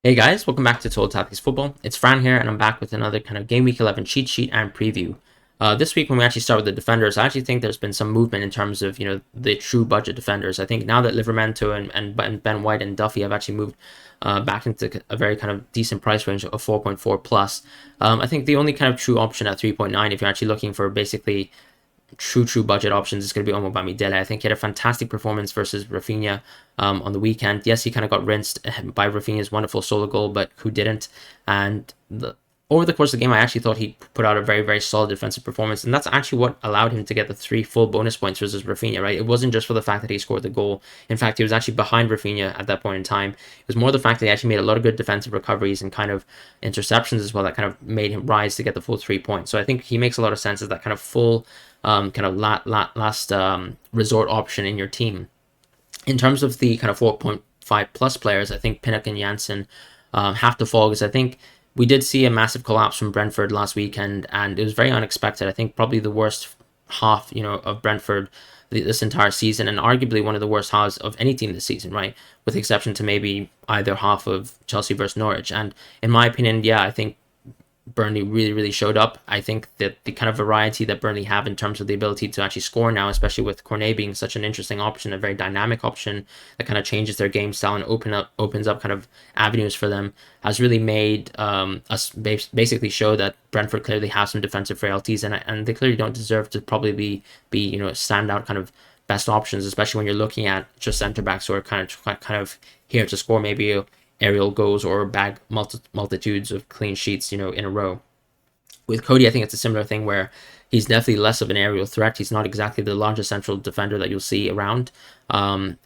Hey guys, welcome back to Total Tactics Football. It's Fran here, and I'm back with another kind of Game Week 11 cheat sheet and preview. This week, when we actually start with the defenders, I actually think there's been some movement in terms of the true budget defenders. I think now that Livermento and Ben White and Duffy have actually moved back into a very kind of decent price range of 4.4 plus. I think the only kind of true option at 3.9, if you're actually looking for basically true budget options, is going to be Omobami Dele. I think he had a fantastic performance versus Rafinha on the weekend. Yes, he kind of got rinsed by Rafinha's wonderful solo goal, but who didn't? And over the course of the game, I actually thought he put out a very solid defensive performance, and that's actually what allowed him to get the 3 full bonus points versus Rafinha, right? It wasn't just for the fact that he scored the goal. In fact, he was actually behind Rafinha at that point in time. It was more the fact that he actually made a lot of good defensive recoveries and kind of interceptions as well that kind of made him rise to get the full 3 points. So I think he makes a lot of sense as that kind of full kind of last resort option in your team. In terms of the kind of 4.5 plus players, I think Pinnock and Janssen have to fall, because I think we did see a massive collapse from Brentford last weekend, and it was very unexpected. I think probably the worst half, of Brentford this entire season, and arguably one of the worst halves of any team this season, right? With the exception to maybe either half of Chelsea versus Norwich. And in my opinion, yeah, I think Burnley really showed up. I think that the kind of variety that Burnley have in terms of the ability to actually score now, especially with Cornet being such an interesting option, a very dynamic option that kind of changes their game style and opens up kind of avenues for them, has really made us basically show that Brentford clearly have some defensive frailties, and they clearly don't deserve to probably be standout kind of best options, especially when you're looking at just centre backs who are kind of here to score maybe aerial goals or bag multitudes of clean sheets, in a row. With Cody, I think it's a similar thing where he's definitely less of an aerial threat. He's not exactly the largest central defender that you'll see around. And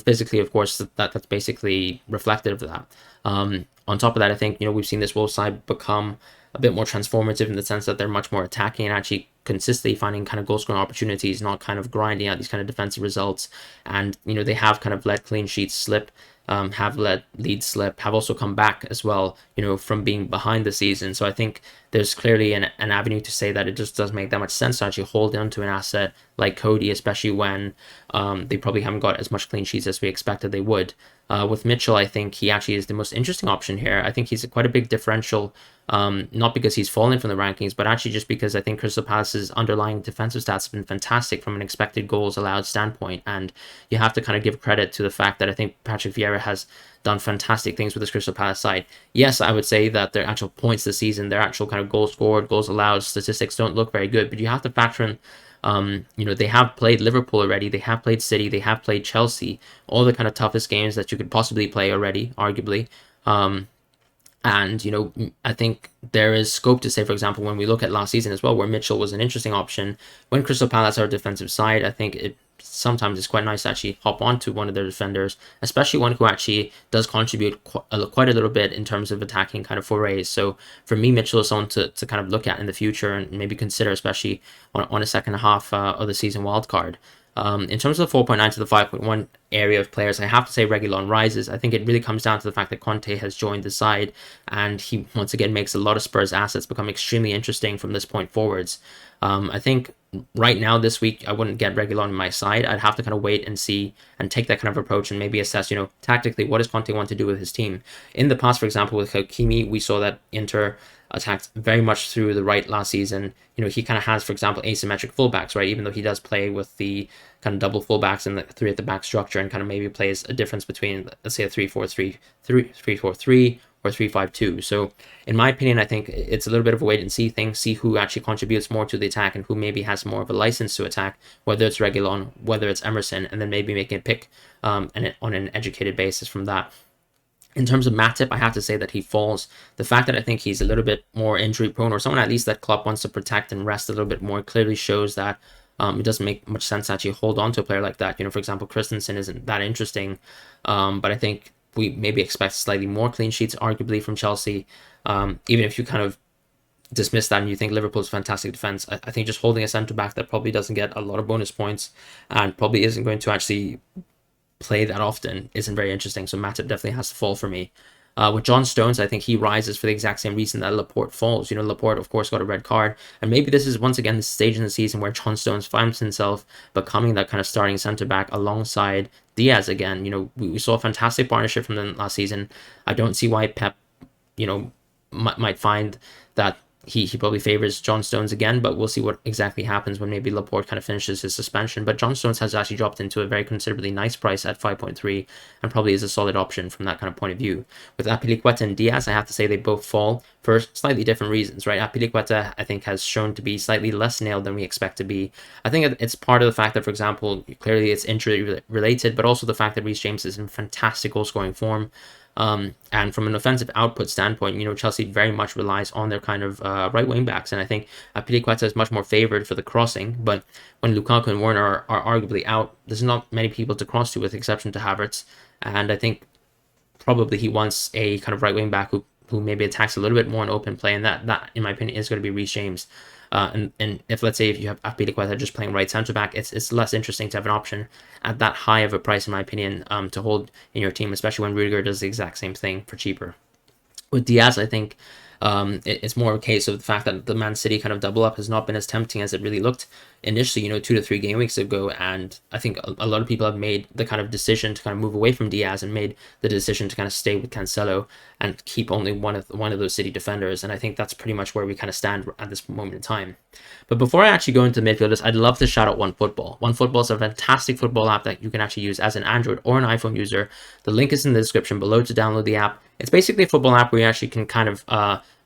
physically, of course, that's basically reflective of that. On top of that, I think, we've seen this Wolves side become a bit more transformative in the sense that they're much more attacking and actually consistently finding kind of goal scoring opportunities, not kind of grinding out these kind of defensive results. And, they have kind of let clean sheets slip, have let leads slip, have also come back as well, from being behind the season. So I think there's clearly an avenue to say that it just doesn't make that much sense to actually hold on to an asset like Cody, especially when they probably haven't got as much clean sheets as we expected they would. With Mitchell, I think he actually is the most interesting option here. I think he's quite a big differential, not because he's fallen from the rankings, but actually just because I think Crystal Palace's underlying defensive stats have been fantastic from an expected goals allowed standpoint. And you have to kind of give credit to the fact that I think Patrick Vieira has done fantastic things with this Crystal Palace side. Yes, I would say that their actual points this season, their actual kind of goals scored, goals allowed statistics don't look very good, but you have to factor in they have played Liverpool already, they have played City, they have played Chelsea, all the kind of toughest games that you could possibly play already, arguably. And I think there is scope to say, for example, when we look at last season as well, where Mitchell was an interesting option, when Crystal Palace are a defensive side, I think it sometimes it's quite nice to actually hop onto one of their defenders, especially one who actually does contribute quite a little bit in terms of attacking kind of forays. So for me, Mitchell is someone to kind of look at in the future and maybe consider, especially on a second half of the season wildcard. In terms of the 4.9 to the 5.1 area of players, I have to say Reguilon rises. I think it really comes down to the fact that Conte has joined the side, and he once again makes a lot of Spurs assets become extremely interesting from this point forwards. I think right now this week I wouldn't get Reguilon on my side. I'd have to kind of wait and see and take that kind of approach and maybe assess, tactically, what does Conte want to do with his team. In the past, for example, with Hakimi, we saw that Inter attacked very much through the right last season. He kind of has, for example, asymmetric fullbacks, right? Even though he does play with the kind of double fullbacks and the 3 at the back structure, and kind of maybe plays a difference between, let's say, a 3-4-3 or 3-5-2. So in my opinion, I think it's a little bit of a wait and see thing, see who actually contributes more to the attack and who maybe has more of a license to attack, whether it's Reguilon, whether it's Emerson, and then maybe making a pick on an educated basis from that. In terms of Matip, I have to say that he falls. The fact that I think he's a little bit more injury prone, or someone at least that Klopp wants to protect and rest a little bit more, clearly shows that it doesn't make much sense to actually hold on to a player like that. For example, Christensen isn't that interesting, but I think we maybe expect slightly more clean sheets, arguably, from Chelsea. Even if you kind of dismiss that and you think Liverpool's fantastic defense, I think just holding a centre back that probably doesn't get a lot of bonus points and probably isn't going to actually play that often isn't very interesting. So Matip definitely has to fall for me. With John Stones, I think he rises for the exact same reason that Laporte falls. You know, Laporte, of course, got a red card. And maybe this is once again the stage in the season where John Stones finds himself becoming that kind of starting centre-back alongside Diaz again. You know, we saw a fantastic partnership from them last season. I don't see why Pep, you know, might find that he probably favors John Stones again, but we'll see what exactly happens when maybe Laporte kind of finishes his suspension. But John Stones has actually dropped into a very considerably nice price at 5.3 and probably is a solid option from that kind of point of view. With Azpilicueta and Diaz, I have to say they both fall for slightly different reasons, right? Azpilicueta, I think, has shown to be slightly less nailed than we expect to be. I think it's part of the fact that, for example, clearly it's injury related, but also the fact that Reece James is in fantastic goal scoring form. And from an offensive output standpoint, you know, Chelsea very much relies on their kind of right wing backs, and I think Azpilicueta is much more favored for the crossing. But when Lukaku and Werner are arguably out, there's not many people to cross to, with exception to Havertz. And I think probably he wants a kind of right wing back who maybe attacks a little bit more in open play, and that in my opinion is going to be Reece James. And if, let's say, if you have Azpilicueta just playing right centre back, it's less interesting to have an option at that high of a price, in my opinion, to hold in your team, especially when Rudiger does the exact same thing for cheaper. With Diaz, I think it's more a case of the fact that the Man City kind of double up has not been as tempting as it really looked initially, you know, 2 to 3 game weeks ago. And I think a lot of people have made the kind of decision to kind of move away from Diaz and made the decision to kind of stay with Cancelo and keep only one of those City defenders. And I think that's pretty much where we kind of stand at this moment in time. But before I actually go into midfielders, I'd love to shout out OneFootball. OneFootball is a fantastic football app that you can actually use as an Android or an iPhone user. The link is in the description below to download the app. It's basically a football app where you actually can kind of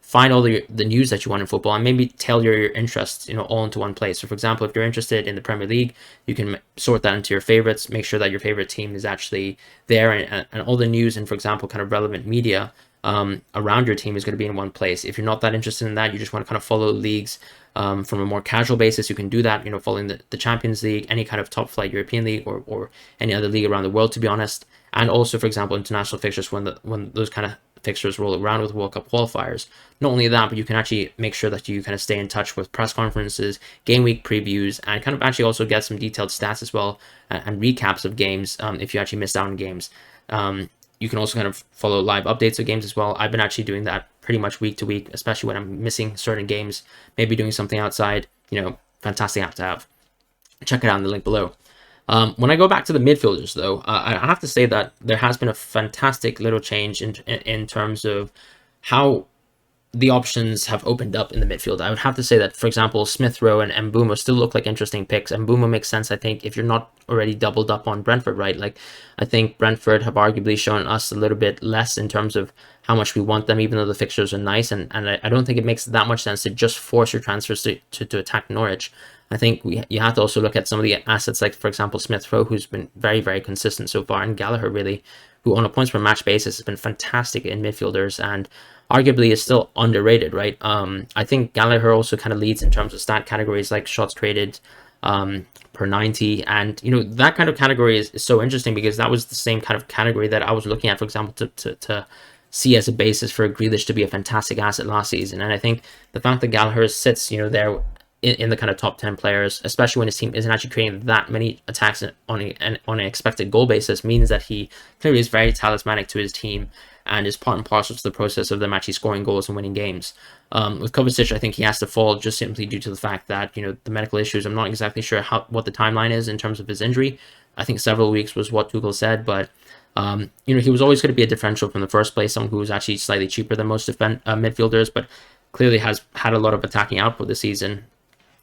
find all the news that you want in football and maybe tailor your interests, you know, all into one place. So for example, if you're interested in the Premier League, you can sort that into your favorites, make sure that your favorite team is actually there, and all the news and, for example, kind of relevant media around your team is going to be in one place. If you're not that interested in that, you just want to kind of follow leagues from a more casual basis, you can do that, you know, following the Champions League, any kind of top flight European league or any other league around the world, to be honest. And also, for example, international fixtures when those kind of fixtures roll around with World Cup qualifiers. Not only that, but you can actually make sure that you kind of stay in touch with press conferences, game week previews, and kind of actually also get some detailed stats as well and recaps of games if you actually missed out on games. You can also kind of follow live updates of games as well. I've been actually doing that pretty much week to week, especially when I'm missing certain games, maybe doing something outside. You know, fantastic app to have. Check it out in the link below. When I go back to the midfielders, though, I have to say that there has been a fantastic little change in terms of how the options have opened up in the midfield. I would have to say that, for example, Smith Rowe and Mbeumo still look like interesting picks. And Mbeumo makes sense, I think, if you're not already doubled up on Brentford, right? Like, I think Brentford have arguably shown us a little bit less in terms of how much we want them, even though the fixtures are nice. And I don't think it makes that much sense to just force your transfers to attack Norwich. I think you have to also look at some of the assets, like, for example, Smith Rowe, who's been very, very consistent so far, and Gallagher, really, who on a points per match basis has been fantastic in midfielders and arguably is still underrated, right? I think Gallagher also kind of leads in terms of stat categories like shots traded per 90. And, you know, that kind of category is so interesting because that was the same kind of category that I was looking at, for example, to see as a basis for Grealish to be a fantastic asset last season. And I think the fact that Gallagher sits, you know, there in the kind of top 10 players, especially when his team isn't actually creating that many attacks on an expected goal basis, means that he clearly is very talismanic to his team and is part and parcel to the process of them actually scoring goals and winning games. With Kovacic, I think he has to fall just simply due to the fact that, you know, the medical issues. I'm not exactly sure what the timeline is in terms of his injury. I think several weeks was what Tuchel said, but you know, he was always going to be a differential from the first place, someone who was actually slightly cheaper than most midfielders, but clearly has had a lot of attacking output this season.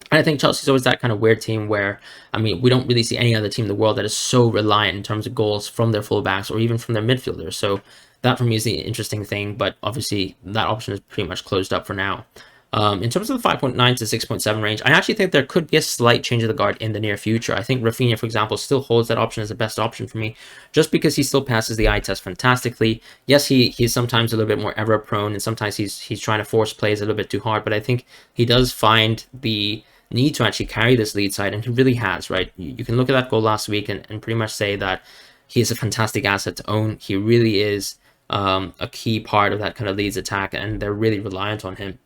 And I think Chelsea's always that kind of weird team where, I mean, we don't really see any other team in the world that is so reliant in terms of goals from their fullbacks or even from their midfielders. So that for me is the interesting thing, but obviously that option is pretty much closed up for now. In terms of the 5.9 to 6.7 range, I actually think there could be a slight change of the guard in the near future. I think Rafinha, for example, still holds that option as the best option for me, just because he still passes the eye test fantastically. Yes, he's sometimes a little bit more error prone, and sometimes he's trying to force plays a little bit too hard, but I think he does find the need to actually carry this lead side, and he really has, right? You can look at that goal last week and pretty much say that he is a fantastic asset to own. He really is a key part of that kind of Leeds attack, and they're really reliant on him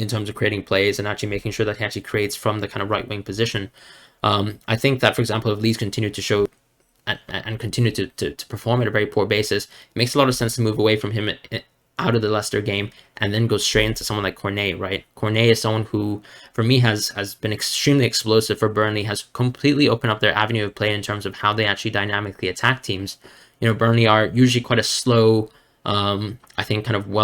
in terms of creating plays and actually making sure that he actually creates from the kind of right wing position. I think that, for example, if Leeds continue to show and continue to perform at a very poor basis, it makes a lot of sense to move away from him out of the Leicester game and then go straight into someone like Cornet, right? Cornet is someone who, for me, has been extremely explosive for Burnley, has completely opened up their avenue of play in terms of how they actually dynamically attack teams. You know, Burnley are usually quite a slow, I think, kind of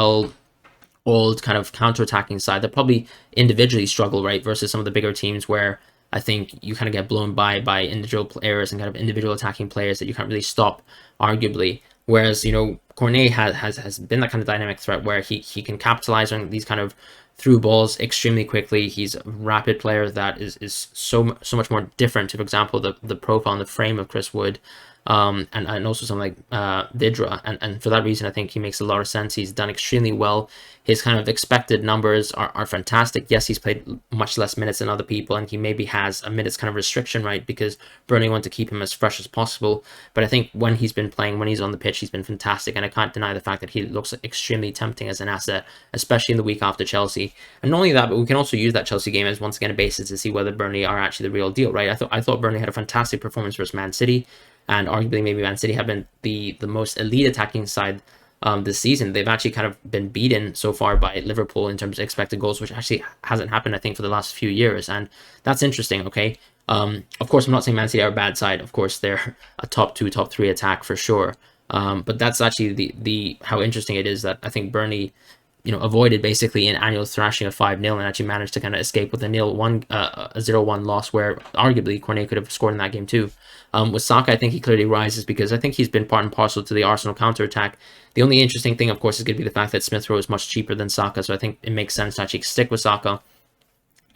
old kind of counter-attacking side that probably individually struggle, right, versus some of the bigger teams where I think you kind of get blown by individual players and kind of individual attacking players that you can't really stop, arguably. Whereas, you know, Cornet has been that kind of dynamic threat where he can capitalize on these kind of through balls extremely quickly. He's a rapid player that is so much more different to, for example, the profile and the frame of Chris Wood. And also something like Vidra, and for that reason I think he makes a lot of sense. He's done extremely well. His kind of expected numbers are fantastic. Yes, he's played much less minutes than other people, and he maybe has a minutes kind of restriction, right, because Burnley want to keep him as fresh as possible. But I think when he's been playing, when he's on the pitch, he's been fantastic, and I can't deny the fact that he looks extremely tempting as an asset, especially in the week after Chelsea. And not only that, but we can also use that Chelsea game as once again a basis to see whether Burnley are actually the real deal, right? I thought Burnley had a fantastic performance versus Man City, and arguably maybe Man City have been the most elite attacking side this season. They've actually kind of been beaten so far by Liverpool in terms of expected goals, which actually hasn't happened, I think, for the last few years, and that's interesting, okay? Of course, I'm not saying Man City are a bad side. Of course, they're a top 2, top 3 attack for sure. But that's actually the how interesting it is that I think Burnley, you know, avoided basically an annual thrashing of 5-0 and actually managed to kind of escape with a 0-1 loss where arguably Cornet could have scored in that game too. With Saka, I think he clearly rises because I think he's been part and parcel to the Arsenal counter-attack. The only interesting thing, of course, is going to be the fact that Smith Rowe is much cheaper than Saka, so I think it makes sense to actually stick with Saka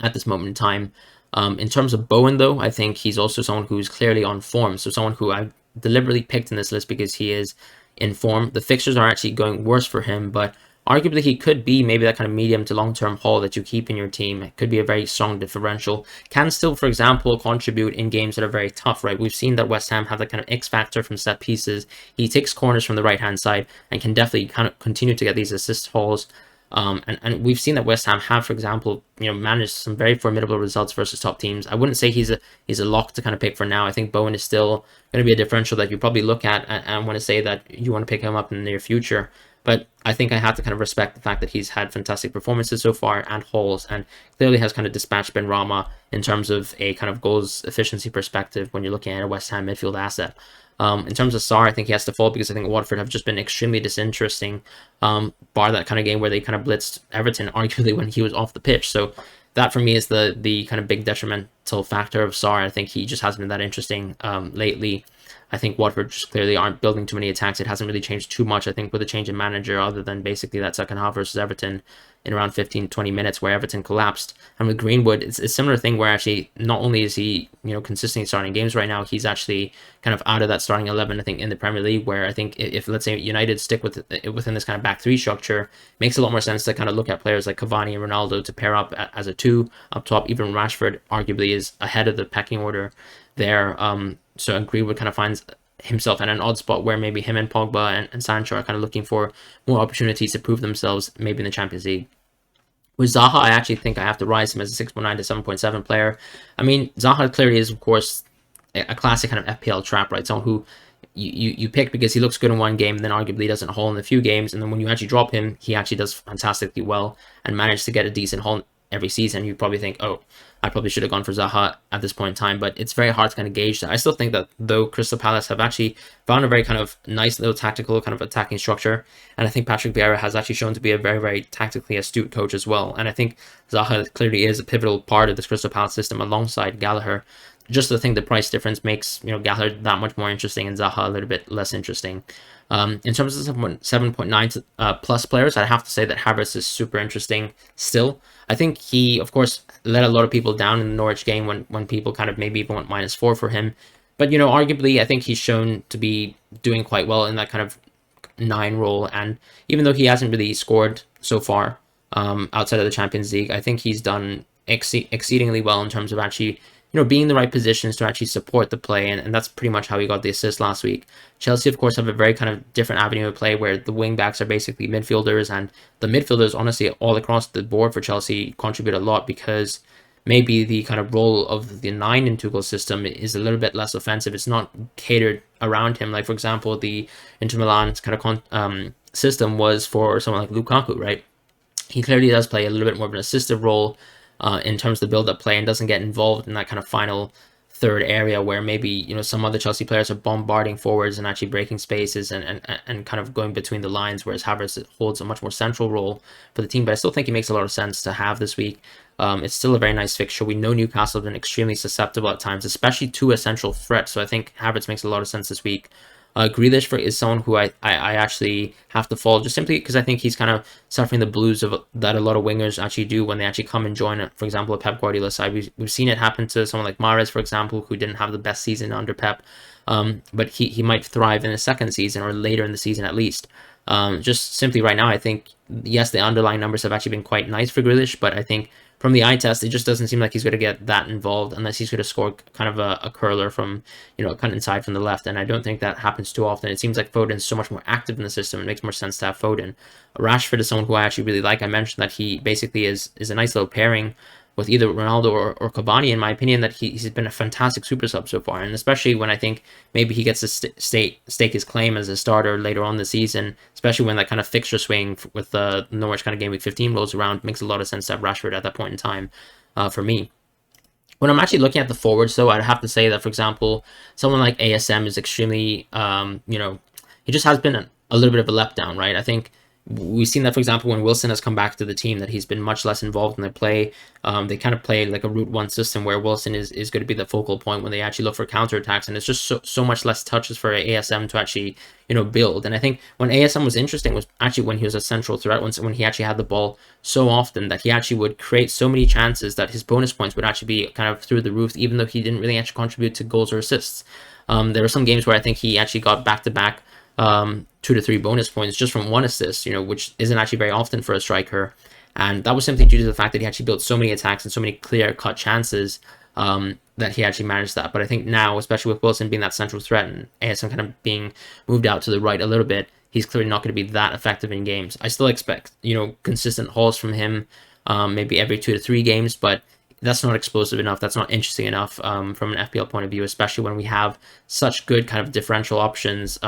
at this moment in time. In terms of Bowen, though, I think he's also someone who's clearly on form, so someone who I deliberately picked in this list because he is in form. The fixtures are actually going worse for him, but arguably he could be maybe that kind of medium to long-term haul that you keep in your team. It could be a very strong differential. Can still, for example, contribute in games that are very tough, right? We've seen that West Ham have that kind of X factor from set pieces. He takes corners from the right-hand side and can definitely kind of continue to get these assist hauls. And we've seen that West Ham have, for example, you know, managed some very formidable results versus top teams. I wouldn't say he's a lock to kind of pick for now. I think Bowen is still going to be a differential that you probably look at and want to say that you want to pick him up in the near future. But I think I have to kind of respect the fact that he's had fantastic performances so far and hauls, and clearly has kind of dispatched Ben Rama in terms of a kind of goals efficiency perspective when you're looking at a West Ham midfield asset. In terms of Sarr, I think he has to fall because I think Watford have just been extremely disinteresting, bar that kind of game where they kind of blitzed Everton, arguably when he was off the pitch. So that for me is the kind of big detrimental factor of Sarr. I think he just hasn't been that interesting lately. I think Watford just clearly aren't building too many attacks. It hasn't really changed too much, I think, with a change in manager, other than basically that second half versus Everton in around 15-20 minutes where Everton collapsed. And with Greenwood, it's a similar thing where actually not only is he, you know, consistently starting games right now, he's actually kind of out of that starting 11, I think, in the Premier League, where I think if let's say United stick within this kind of back 3 structure, it makes a lot more sense to kind of look at players like Cavani and Ronaldo to pair up as a 2 up top. Even Rashford arguably is ahead of the pecking order there. So Greenwood kind of finds himself at an odd spot where maybe him and Pogba and Sancho are kind of looking for more opportunities to prove themselves, maybe in the Champions League. With Zaha, I actually think I have to rise him as a 6.9 to 7.7 player. I mean, Zaha clearly is, of course, a classic kind of FPL trap, right? Someone who you pick because he looks good in one game, and then arguably doesn't haul in a few games, and then when you actually drop him, he actually does fantastically well and managed to get a decent haul every season. You probably think, oh, I probably should have gone for Zaha at this point in time, but it's very hard to kind of gauge that. I still think that though Crystal Palace have actually found a very kind of nice little tactical kind of attacking structure, and I think Patrick Vieira has actually shown to be a very, very tactically astute coach as well. And I think Zaha clearly is a pivotal part of this Crystal Palace system alongside Gallagher. Just to think the price difference makes, you know, Gallagher that much more interesting and Zaha a little bit less interesting. In terms of 7.9 plus players, I have to say that Havertz is super interesting still. I think he, of course, let a lot of people down in the Norwich game when people kind of maybe even went -4 for him. But, you know, arguably, I think he's shown to be doing quite well in that kind of 9 role. And even though he hasn't really scored so far outside of the Champions League, I think he's done exceedingly well in terms of actually, you know, being in the right positions to actually support the play, and that's pretty much how he got the assist last week. Chelsea, of course, have a very kind of different avenue of play where the wing backs are basically midfielders, and the midfielders, honestly, all across the board for Chelsea contribute a lot because maybe the kind of role of the 9 in Tuchel's system is a little bit less offensive. It's not catered around him. Like, for example, the Inter Milan's kind of system was for someone like Lukaku, right? He clearly does play a little bit more of an assistive role in terms of the build-up play, and doesn't get involved in that kind of final third area where maybe, you know, some other Chelsea players are bombarding forwards and actually breaking spaces and kind of going between the lines, whereas Havertz holds a much more central role for the team. But I still think he makes a lot of sense to have this week. It's still a very nice fixture. We know Newcastle have been extremely susceptible at times, especially to a central threat. So I think Havertz makes a lot of sense this week. Grealish is someone who I actually have to follow, just simply because I think he's kind of suffering the blues of that a lot of wingers actually do when they actually come and join, for example, a Pep Guardiola side. We've seen it happen to someone like Mahrez, for example, who didn't have the best season under Pep, but he might thrive in a second season or later in the season at least. Just simply right now, I think, yes, the underlying numbers have actually been quite nice for Grealish, but I think from the eye test, it just doesn't seem like he's going to get that involved unless he's going to score kind of a curler from, you know, cut inside from the left. And I don't think that happens too often. It seems like Foden's so much more active in the system. It makes more sense to have Foden. Rashford is someone who I actually really like. I mentioned that he basically is a nice little pairing with either Ronaldo or Cavani, in my opinion, that he's been a fantastic super sub so far. And especially when I think maybe he gets to stake his claim as a starter later on the season, especially when that kind of fixture swing with the Norwich kind of game week 15 rolls around, makes a lot of sense to have Rashford at that point in time for me. When I'm actually looking at the forwards, though, I'd have to say that, for example, someone like ASM is extremely, you know, he just has been a little bit of a letdown, right? I think we've seen that, for example, when Wilson has come back to the team, that he's been much less involved in their play. They kind of play like a route one system where Wilson is going to be the focal point when they actually look for counterattacks, and it's just so much less touches for ASM to actually, you know, build. And I think when ASM was interesting was actually when he was a central threat, when he actually had the ball so often that he actually would create so many chances that his bonus points would actually be kind of through the roof, even though he didn't really actually contribute to goals or assists. There were some games where I think he actually got back-to-back 2 to 3 bonus points just from one assist, you know, which isn't actually very often for a striker. And that was simply due to the fact that he actually built so many attacks and so many clear-cut chances that he actually managed that. But I think now, especially with Wilson being that central threat and ASM kind of being moved out to the right a little bit, he's clearly not going to be that effective in games. I still expect, you know, consistent hauls from him, maybe every 2 to 3 games, but that's not explosive enough. That's not interesting enough from an FPL point of view, especially when we have such good kind of differential options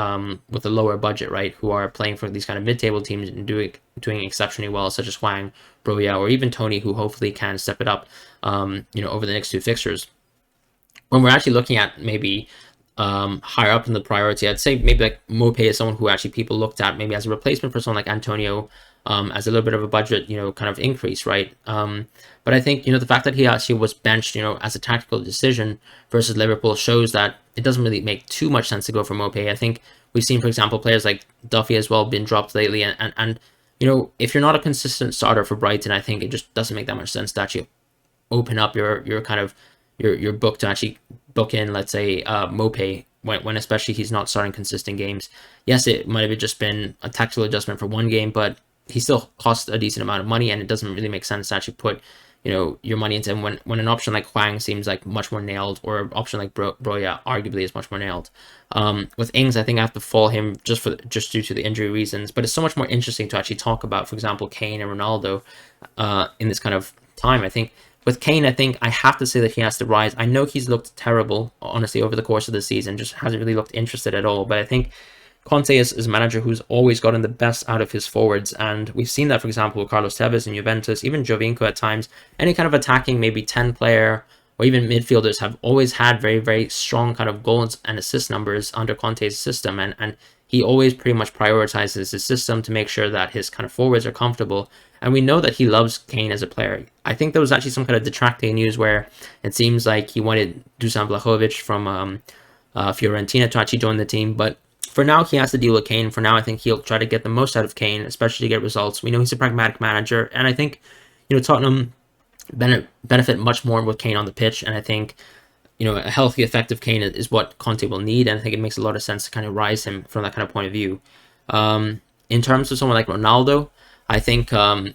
with a lower budget, right, who are playing for these kind of mid-table teams and doing exceptionally well, such as Hwang, Broya, or even Tony, who hopefully can step it up, you know, over the next 2 fixtures. When we're actually looking at maybe higher up in the priority, I'd say maybe like Mope is someone who actually people looked at maybe as a replacement for someone like Antonio, as a little bit of a budget, you know, kind of increase, right? But I think, you know, the fact that he actually was benched, you know, as a tactical decision versus Liverpool shows that it doesn't really make too much sense to go for Mope. I think we've seen, for example, players like Duffy as well been dropped lately, and you know, if you're not a consistent starter for Brighton, I think it just doesn't make that much sense to actually open up your kind of your book to actually book in, let's say, Mope, when especially he's not starting consistent games. Yes, it might have just been a tactical adjustment for one game, but he still costs a decent amount of money, and it doesn't really make sense to actually put, you know, your money into him when an option like Hwang seems like much more nailed, or an option like Broya arguably is much more nailed. With Ings, I think I have to fall him just due to the injury reasons, but it's so much more interesting to actually talk about, for example, Kane and Ronaldo in this kind of time. I think with Kane, I think I have to say that he has to rise. I know he's looked terrible, honestly, over the course of the season, just hasn't really looked interested at all, but I think Conte is a manager who's always gotten the best out of his forwards, and we've seen that, for example, with Carlos Tevez in Juventus, even Jovinko at times. Any kind of attacking, maybe 10-player, or even midfielders have always had very, very strong kind of goals and assist numbers under Conte's system, and he always pretty much prioritizes his system to make sure that his kind of forwards are comfortable, and we know that he loves Kane as a player. I think there was actually some kind of detracting news where it seems like he wanted Dusan Vlahovic from Fiorentina to actually join the team, but for now, he has to deal with Kane. For now, I think he'll try to get the most out of Kane, especially to get results. We know he's a pragmatic manager, and I think, you know, Tottenham benefit much more with Kane on the pitch, and I think, you know, a healthy, effective Kane is what Conte will need, and I think it makes a lot of sense to kind of rise him from that kind of point of view. In terms of someone like Ronaldo, I think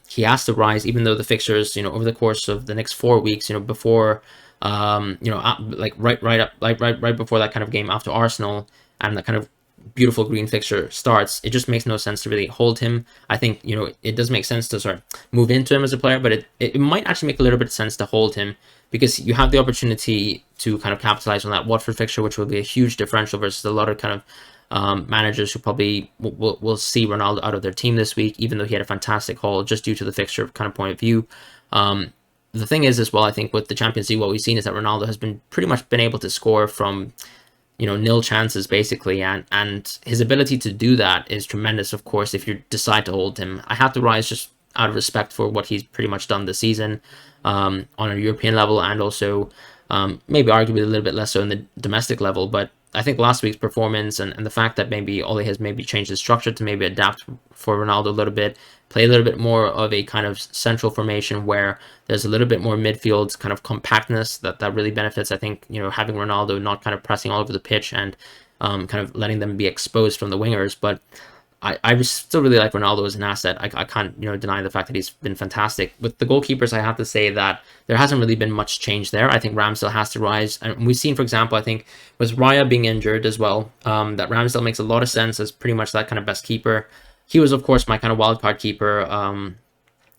he has to rise, even though the fixtures, you know, over the course of the next 4 weeks, you know, before, you know, like right before that kind of game after Arsenal, and that kind of beautiful green fixture starts, it just makes no sense to really hold him. I think, you know, it does make sense to sort of move into him as a player, but it might actually make a little bit of sense to hold him, because you have the opportunity to kind of capitalize on that Watford fixture, which will be a huge differential versus a lot of kind of managers who probably will see Ronaldo out of their team this week, even though he had a fantastic haul, just due to the fixture kind of point of view. The thing is as well, I think with the Champions League, what we've seen is that Ronaldo has been pretty much been able to score from, you know, nil chances basically, and his ability to do that is tremendous, of course, if you decide to hold him. I have to rise just out of respect for what he's pretty much done this season on a European level, and also maybe arguably a little bit less so in the domestic level. But I think last week's performance and the fact that maybe Ole has maybe changed his structure to maybe adapt for Ronaldo a little bit, play a little bit more of a kind of central formation where there's a little bit more midfield kind of compactness that really benefits. I think, you know, having Ronaldo not kind of pressing all over the pitch and kind of letting them be exposed from the wingers. But I still really like Ronaldo as an asset. I can't, you know, deny the fact that he's been fantastic. With the goalkeepers, I have to say that there hasn't really been much change there. I think Ramsdale has to rise. And we've seen, for example, I think with Raya being injured as well, that Ramsdale makes a lot of sense as pretty much that kind of best keeper. He was, of course, my kind of wildcard keeper,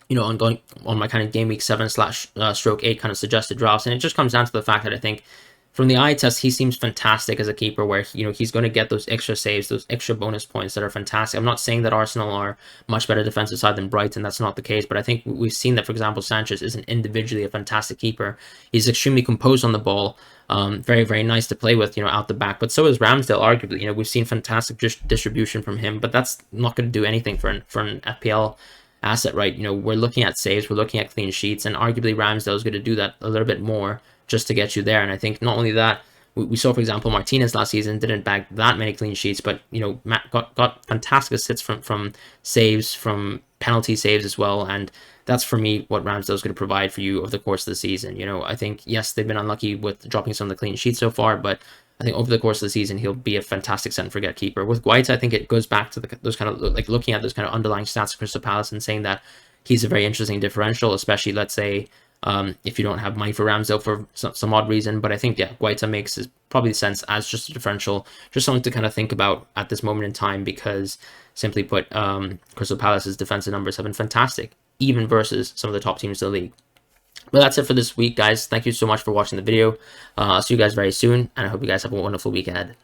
you know, on my kind of game week 7//8 kind of suggested drafts. And it just comes down to the fact that I think from the eye test, he seems fantastic as a keeper, where, you know, he's going to get those extra saves, those extra bonus points that are fantastic. I'm not saying that Arsenal are much better defensive side than Brighton. That's not the case. But I think we've seen that, for example, Sanchez isn't individually a fantastic keeper. He's extremely composed on the ball. Very, very nice to play with, you know, out the back. But so is Ramsdale, arguably. You know, we've seen fantastic distribution from him, but that's not going to do anything for an FPL asset, right? You know, we're looking at saves, we're looking at clean sheets, and arguably Ramsdale is going to do that a little bit more just to get you there. And I think not only that, we saw, for example, Martinez last season didn't bag that many clean sheets, but, you know, Matt got fantastic assists from saves, from penalty saves as well. And that's, for me, what Ramsdale is going to provide for you over the course of the season. You know, I think, yes, they've been unlucky with dropping some of the clean sheets so far, but I think over the course of the season, he'll be a fantastic set and forget keeper. With Guaita, I think it goes back to those kind of, like, looking at those kind of underlying stats of Crystal Palace and saying that he's a very interesting differential, especially, let's say, if you don't have money for Ramsdale for some odd reason. But I think, yeah, Guaita makes probably sense as just a differential, just something to kind of think about at this moment in time, because simply put, Crystal Palace's defensive numbers have been fantastic, even versus some of the top teams in the league. But that's it for this week, guys. Thank you so much for watching the video. I'll see you guys very soon, and I hope you guys have a wonderful week ahead.